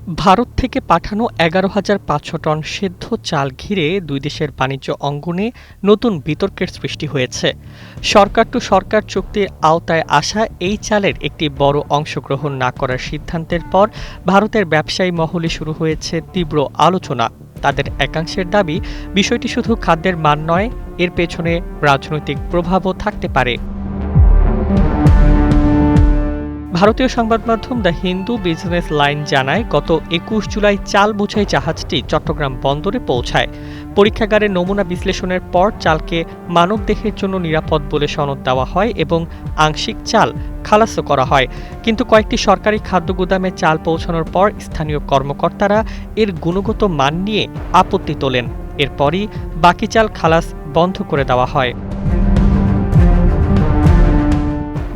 ভারত থেকে পাঠানো ১১,৫০০ টন সেদ্ধ চাল ঘিরে দুই দেশের বাণিজ্য অঙ্গনে নতুন বিতর্কের সৃষ্টি হয়েছে। সরকার টু সরকার চুক্তির আওতায় আসা এই চালের একটি বড় অংশ গ্রহণ না করার সিদ্ধান্তের পর ভারতের ব্যবসায়ী মহলে শুরু হয়েছে তীব্র আলোচনা। তাদের একাংশের দাবি, বিষয়টি শুধু খাদ্যের মান নয়, এর পেছনে রাজনৈতিক প্রভাবও থাকতে পারে। ভারতীয় সংবাদ মাধ্যম দ্য হিন্দু বিজনেস লাইন জানায়, গত ২১ জুলাই চাল বোঝাই জাহাজটি চট্টগ্রাম বন্দরে পৌঁছায়। পরীক্ষাগারে নমুনা বিশ্লেষণের পর চালকে মানবদেহের জন্য নিরাপদ বলে সনদ দেওয়া হয় এবং আংশিক চাল খালাসও করা হয়। কিন্তু কয়েকটি সরকারি খাদ্য গুদামে চাল পৌঁছানোর পর স্থানীয় কর্মকর্তারা এর গুণগত মান নিয়ে আপত্তি তোলেন। এরপরই বাকি চাল খালাস বন্ধ করে দেওয়া হয়।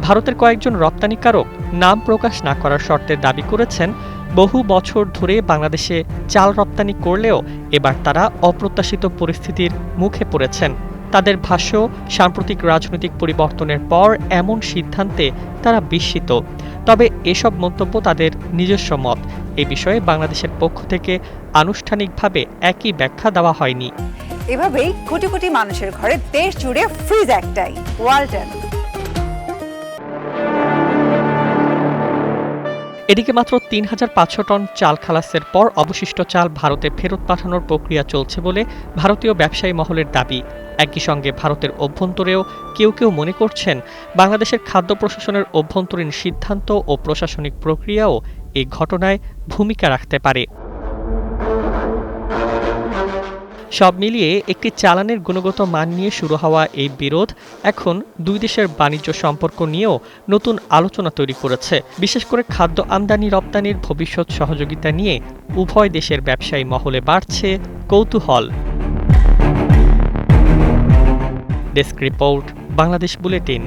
ভারতের কয়েকজন রপ্তানিকারক নাম প্রকাশ না করার শর্তে দাবি করেছেন, বহু বছর ধরে বাংলাদেশে চাল রপ্তানি করলেও এবার তারা অপ্রত্যাশিত পরিস্থিতির মুখে পড়েছেন। তাদের ভাষ্য, সাম্প্রতিক রাজনৈতিক পরিবর্তনের পর এমন সিদ্ধান্তে তারা বিস্মিত। তবে এসব মন্তব্য তাদের নিজস্ব মত। এ বিষয়ে বাংলাদেশের পক্ষ থেকে আনুষ্ঠানিকভাবে একই ব্যাখ্যা দেওয়া হয়নি। এভাবেই কোটি কোটি মানুষের ঘরে দেশ জুড়ে ফ্রিজ একটাই, ওয়ালটন। এদিকে মাত্র ৩,৫০০ টন চাল খালাসের পর অবশিষ্ট চাল ভারতে ফেরত পাঠানোর প্রক্রিয়া চলছে বলে ভারতীয় ব্যবসায়ী মহলের দাবি। একই সঙ্গে ভারতের অভ্যন্তরেও কেউ কেউ মনে করছেন, বাংলাদেশের খাদ্য প্রশাসনের অভ্যন্তরীণ সিদ্ধান্ত ও প্রশাসনিক প্রক্রিয়াও এই ঘটনায় ভূমিকা রাখতে পারে। সব মিলিয়ে একটি চালানের গুণগত মান নিয়ে শুরু হওয়া এই বিরোধ এখন দুই দেশের বাণিজ্য সম্পর্ক নিয়েও নতুন আলোচনা তৈরি করেছে। বিশেষ করে খাদ্য আমদানি রপ্তানির ভবিষ্যৎ সহযোগিতা নিয়ে উভয় দেশের ব্যবসায়ী মহলে বাড়ছে কৌতূহল। Desk report, Bangladesh bulletin.